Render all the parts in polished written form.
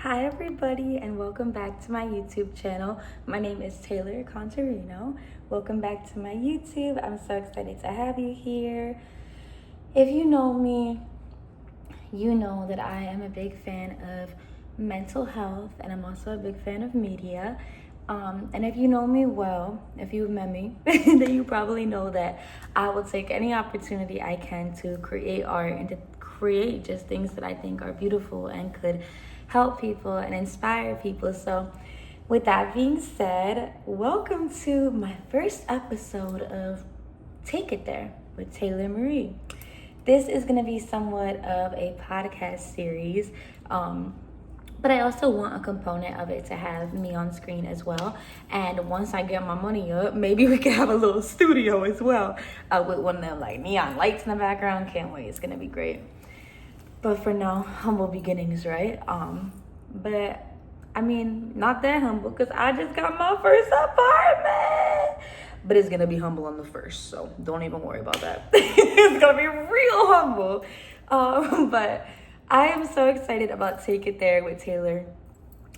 Hi everybody and welcome back to my YouTube channel. My name is Taylor Contarino. Welcome back to my YouTube. I'm so excited to have you here. If you know me, you know that I am a big fan of mental health and I'm also a big fan of media. And if you know me well, if you've met me, then you probably know that I will take any opportunity I can to create art and to create just things that I think are beautiful and could help people and inspire people. So with that being said, welcome to my first episode of Take It There with Taylor Marie. This is going to be somewhat of a podcast series, but I also want a component of it to have me on screen as well. And once I get my money up, maybe we can have a little studio as well with one of them like neon lights in the background. Can't wait. It's going to be great. But for now, humble beginnings, right? But I mean, not that humble because I just got my first apartment. But it's gonna be humble on the first, so don't even worry about that. It's gonna be real humble. But I am so excited about Take It There with Taylor.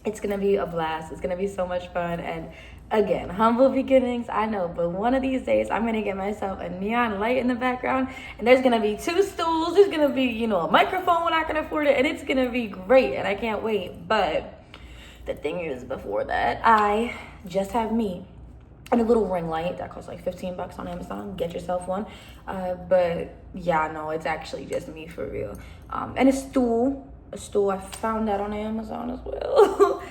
It's gonna be a blast. It's gonna be so much fun. And again, humble beginnings, I know, but one of these days I'm gonna get myself a neon light in the background, and there's gonna be 2 stools, there's gonna be, a microphone when I can afford it, and it's gonna be great, and I can't wait. But the thing is, before that, I just have me and a little ring light that costs like $15 on Amazon. Get yourself one. But yeah, no, it's actually just me for real. And a stool I found that on Amazon as well.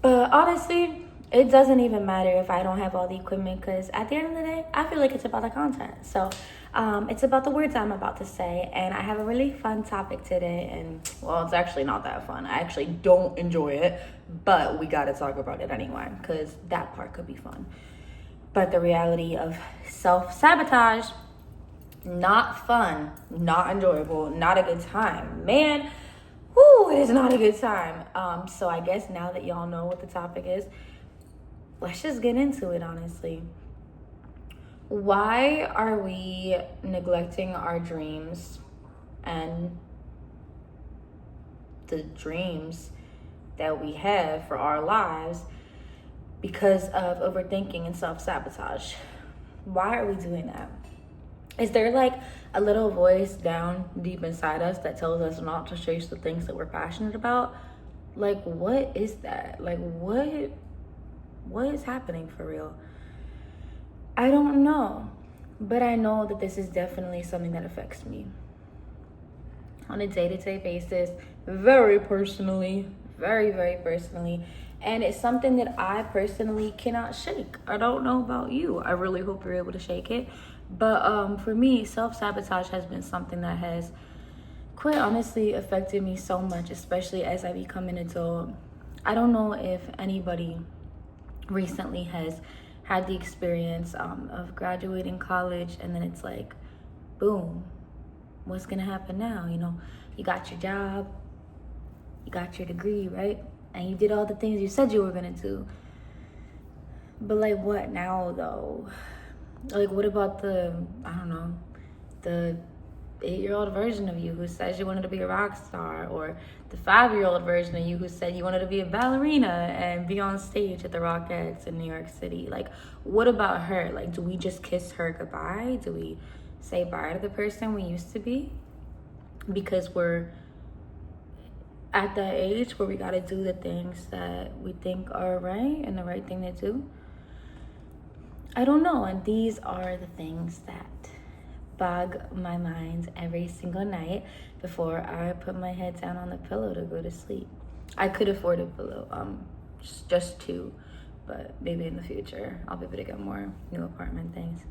But honestly, it doesn't even matter if I don't have all the equipment, because at the end of the day, I feel like it's about the content. So it's about the words I'm about to say, and I have a really fun topic today. And well, it's actually not that fun. I actually don't enjoy it, but we gotta talk about it anyway, because that part could be fun. But the reality of self-sabotage, not fun, not enjoyable, not a good time. Man, it is not a good time. So I guess now that y'all know what the topic is, let's just get into it, honestly. Why are we neglecting our dreams and the dreams that we have for our lives because of overthinking and self-sabotage? Why are we doing that? Is there like a little voice down deep inside us that tells us not to chase the things that we're passionate about? Like, what is that? Like, what is happening for real? I don't know, but I know that this is definitely something that affects me on a day-to-day basis, very personally, very, very personally. And it's something that I personally cannot shake. I don't know about you. I really hope you're able to shake it. But for me, self-sabotage has been something that has quite honestly affected me so much, especially as I become an adult. I don't know if anybody recently has had the experience of graduating college, and then it's like, boom, what's gonna happen now? You got your job, you got your degree, right? And you did all the things you said you were gonna do. But like, what now though? Like, what about the 8-year-old version of you who says you wanted to be a rock star, or the 5-year-old version of you who said you wanted to be a ballerina and be on stage at the Rockettes in New York City? Like, what about her? Like, do we just kiss her goodbye? Do we say bye to the person we used to be because we're at that age where we got to do the things that we think are right and the right thing to do? I don't know. And these are the things that bog my mind every single night before I put my head down on the pillow to go to sleep. I could afford a pillow, just 2, but maybe in the future I'll be able to get more new apartment things.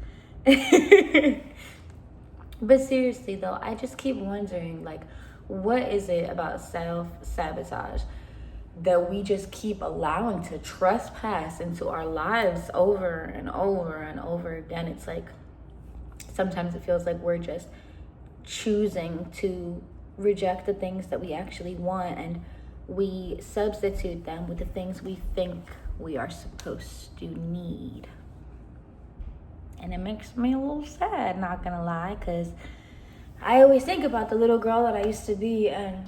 But seriously though, I just keep wondering, like, what is it about self-sabotage that we just keep allowing to trespass into our lives over and over and over again? It's like, sometimes it feels like we're just choosing to reject the things that we actually want, and we substitute them with the things we think we are supposed to need. And it makes me a little sad, not gonna lie, because I always think about the little girl that I used to be, and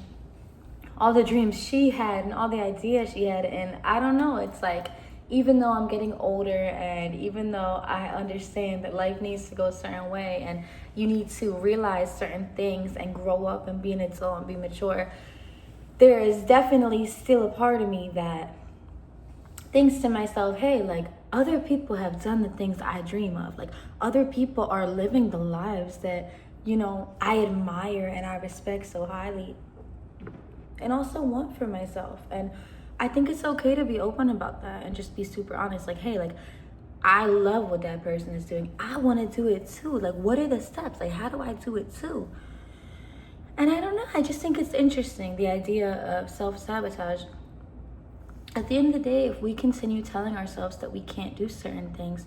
all the dreams she had and all the ideas she had. And I don't know, it's like, even though I'm getting older and even though I understand that life needs to go a certain way and you need to realize certain things and grow up and be an adult and be mature, there is definitely still a part of me that thinks to myself, hey, like, other people have done the things I dream of. Like, other people are living the lives that, you know, I admire and I respect so highly and also want for myself. And I think it's okay to be open about that and just be super honest. Like, hey, like, I love what that person is doing. I want to do it too. Like, what are the steps? Like, how do I do it too? And I don't know. I just think it's interesting, the idea of self-sabotage. At the end of the day, if we continue telling ourselves that we can't do certain things,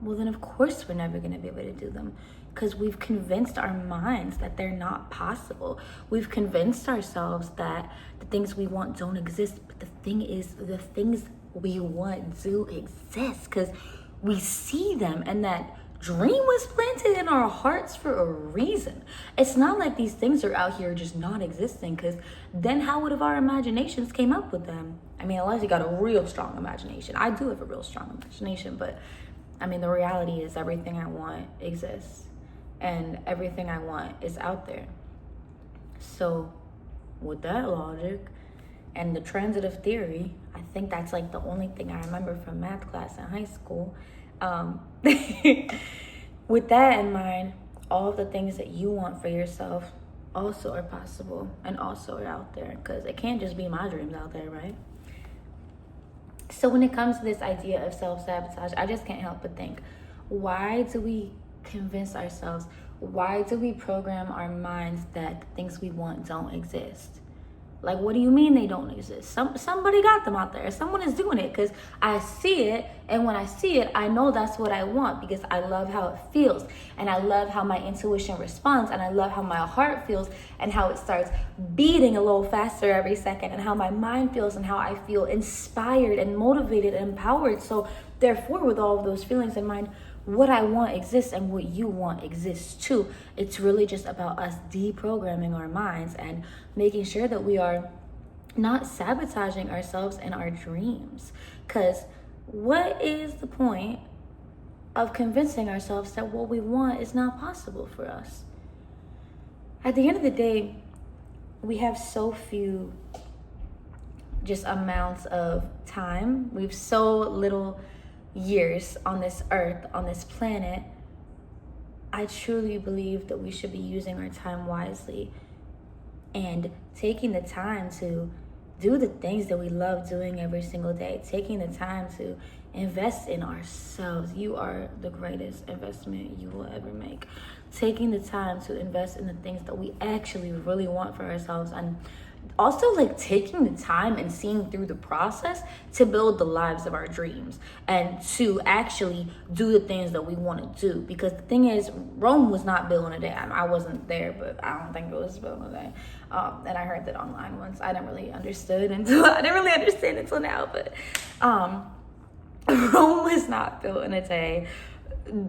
well, then of course we're never going to be able to do them, because we've convinced our minds that they're not possible. We've convinced ourselves that the things we want don't exist. But the thing is, the things we want do exist because we see them, and that dream was planted in our hearts for a reason. It's not like these things are out here just not existing, because then how would have our imaginations came up with them? I mean, unless you got a real strong imagination. I do have a real strong imagination, but I mean, the reality is everything I want exists and everything I want is out there. So with that logic and the transitive theory, I think that's like the only thing I remember from math class in high school. With that in mind, all of the things that you want for yourself also are possible and also are out there, because it can't just be my dreams out there, right? So when it comes to this idea of self-sabotage, I just can't help but think, why do we convince ourselves, why do we program our minds that the things we want don't exist? Like, what do you mean they don't exist? Somebody got them out there. Someone is doing it, because I see it. And when I see it, I know that's what I want, because I love how it feels. And I love how my intuition responds. And I love how my heart feels and how it starts beating a little faster every second. And how my mind feels and how I feel inspired and motivated and empowered. So therefore, with all of those feelings in mind, what I want exists and what you want exists too. It's really just about us deprogramming our minds and making sure that we are not sabotaging ourselves in our dreams. Because what is the point of convincing ourselves that what we want is not possible for us? At the end of the day, we have so few just amounts of time. We have so little years on this earth, on this planet. I truly believe that we should be using our time wisely and taking the time to do the things that we love doing every single day, taking the time to invest in ourselves. You are the greatest investment you will ever make. Taking the time to invest in the things that we actually really want for ourselves, and also like taking the time and seeing through the process to build the lives of our dreams and to actually do the things that we want to do. Because the thing is, Rome was not built in a day. I wasn't there, but I don't think it was built in a day. And I heard that online once. I didn't really understand until now, but Rome was not built in a day.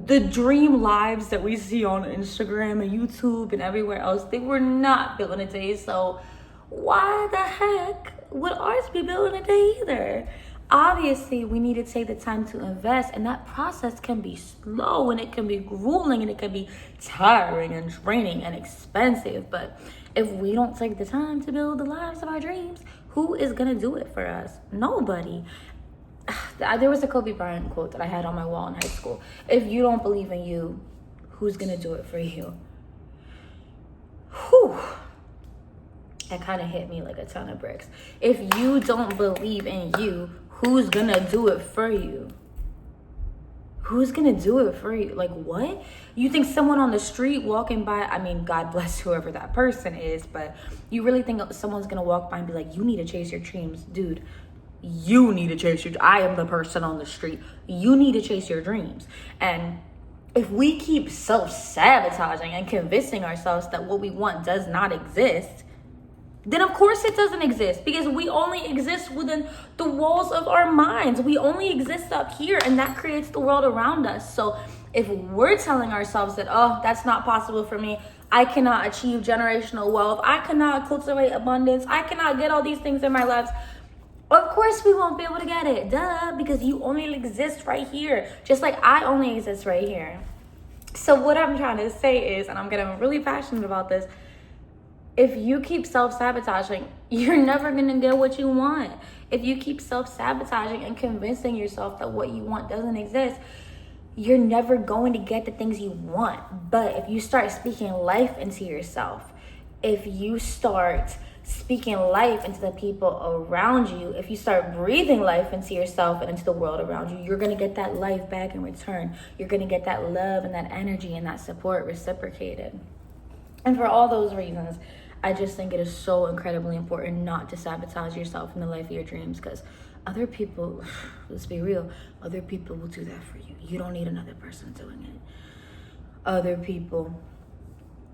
The dream lives that we see on Instagram and YouTube and everywhere else, they were not built in a day. So why the heck would ours be built in a day either? Obviously, we need to take the time to invest, and that process can be slow and it can be grueling and it can be tiring and draining and expensive. But if we don't take the time to build the lives of our dreams, who is gonna do it for us? Nobody. There was a Kobe Bryant quote that I had on my wall in high school. If you don't believe in you, who's gonna do it for you? Whew. That kind of hit me like a ton of bricks. If you don't believe in you, who's gonna do it for you? Who's gonna do it for you? Like, what? You think someone on the street walking by, I mean, God bless whoever that person is, but you really think someone's gonna walk by and be like, you need to chase your dreams? Dude, you need to chase your, I am the person on the street. You need to chase your dreams. And if we keep self-sabotaging and convincing ourselves that what we want does not exist, then of course it doesn't exist, because we only exist within the walls of our minds. We only exist up here, and that creates the world around us. So if we're telling ourselves that, oh, that's not possible for me, I cannot achieve generational wealth. I cannot cultivate abundance. I cannot get all these things in my lives. Of course we won't be able to get it. Duh, because you only exist right here. Just like I only exist right here. So what I'm trying to say is, and I'm getting really passionate about this, if you keep self-sabotaging, you're never going to get what you want. If you keep self-sabotaging and convincing yourself that what you want doesn't exist, you're never going to get the things you want. But if you start speaking life into yourself, if you start speaking life into the people around you, if you start breathing life into yourself and into the world around you, you're going to get that life back in return. You're going to get that love and that energy and that support reciprocated. And for all those reasons, I just think it is so incredibly important not to sabotage yourself in the life of your dreams, because other people, let's be real, other people will do that for you. You don't need another person doing it. Other people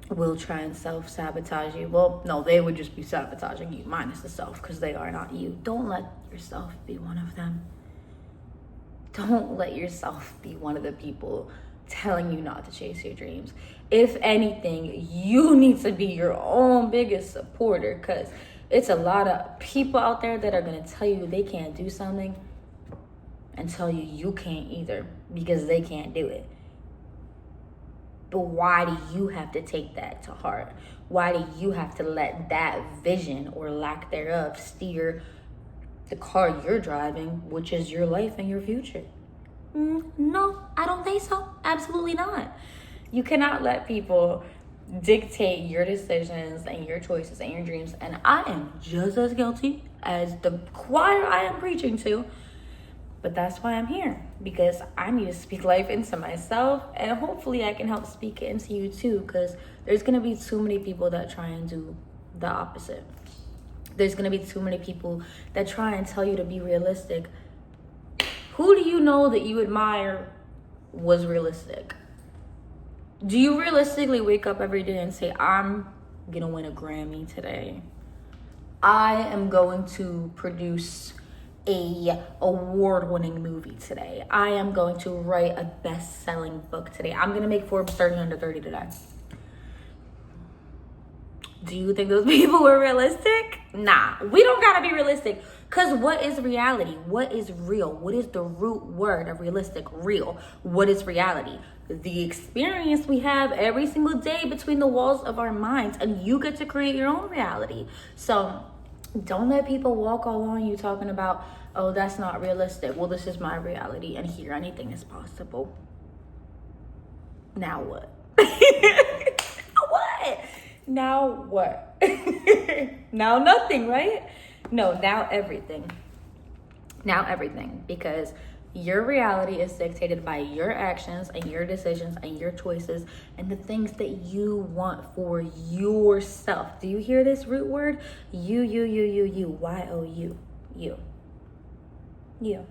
will try and self-sabotage you. Well, no, they would just be sabotaging you minus the self, because they are not you. Don't let yourself be one of them. Don't let yourself be one of the people telling you not to chase your dreams. If anything, you need to be your own biggest supporter, because it's a lot of people out there that are going to tell you they can't do something and tell you you can't either because they can't do it. But why do you have to take that to heart? Why do you have to let that vision or lack thereof steer the car you're driving, which is your life and your future? No, I don't think so. Absolutely not. You cannot let people dictate your decisions and your choices and your dreams. And I am just as guilty as the choir I am preaching to. But that's why I'm here, because I need to speak life into myself, and hopefully I can help speak it into you too, because there's going to be too many people that try and do the opposite. There's going to be too many people that try and tell you to be realistic. Who do you know that you admire was realistic? Do you realistically wake up every day and say, I'm going to win a Grammy today? I am going to produce a award-winning movie today. I am going to write a best-selling book today. I'm going to make Forbes 30 under 30 today. Do you think those people were realistic? Nah, we don't got to be realistic. Because what is reality? What is real? What is the root word of realistic? Real. What is reality? The experience we have every single day between the walls of our minds, and you get to create your own reality. So don't let people walk all on you talking about, oh, that's not realistic. Well, this is my reality, and here anything is possible. Now what? What? Now what? Now nothing, right? No, now everything. Now everything, because your reality is dictated by your actions and your decisions and your choices and the things that you want for yourself. Do you hear this root word? You. Y-O-U. You.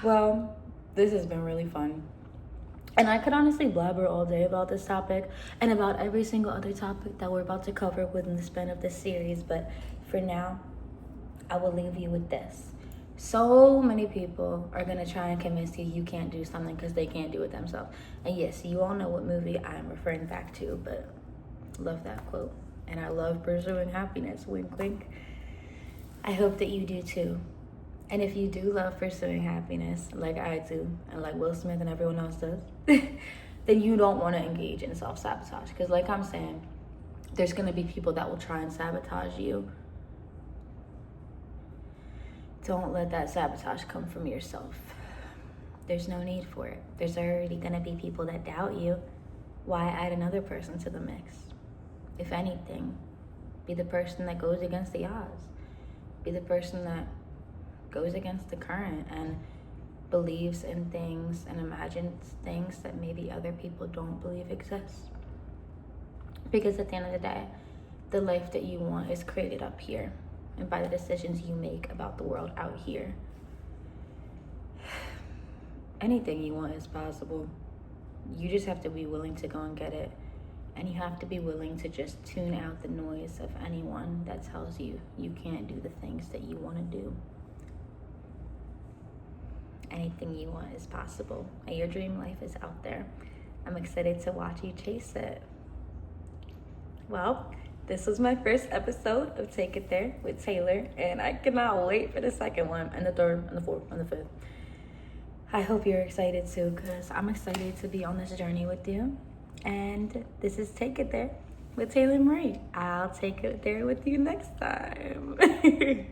Well, this has been really fun. And I could honestly blabber all day about this topic and about every single other topic that we're about to cover within the span of this series. But for now, I will leave you with this. So many people are going to try and convince you you can't do something because they can't do it themselves. And yes, you all know what movie I am referring back to, but love that quote. And I love pursuing happiness. Wink, wink. I hope that you do too. And if you do love pursuing happiness, like I do, and like Will Smith and everyone else does, then you don't want to engage in self-sabotage. Because like I'm saying, there's going to be people that will try and sabotage you. Don't let that sabotage come from yourself. There's no need for it. There's already going to be people that doubt you. Why add another person to the mix? If anything, be the person that goes against the odds. Be the person that goes against the current and believes in things and imagines things that maybe other people don't believe exist. Because at the end of the day, the life that you want is created up here and by the decisions you make about the world out here. Anything you want is possible. You just have to be willing to go and get it. And you have to be willing to just tune out the noise of anyone that tells you you can't do the things that you want to do. Anything you want is possible, and your dream life is out there. I'm excited to watch you chase it. Well, this was my first episode of Take It There with Taylor, and I cannot wait for the second one, and the third, and the fourth, and the fifth. I hope you're excited too, because I'm excited to be on this journey with you. And this is Take It There with Taylor Marie. I'll take it there with you next time.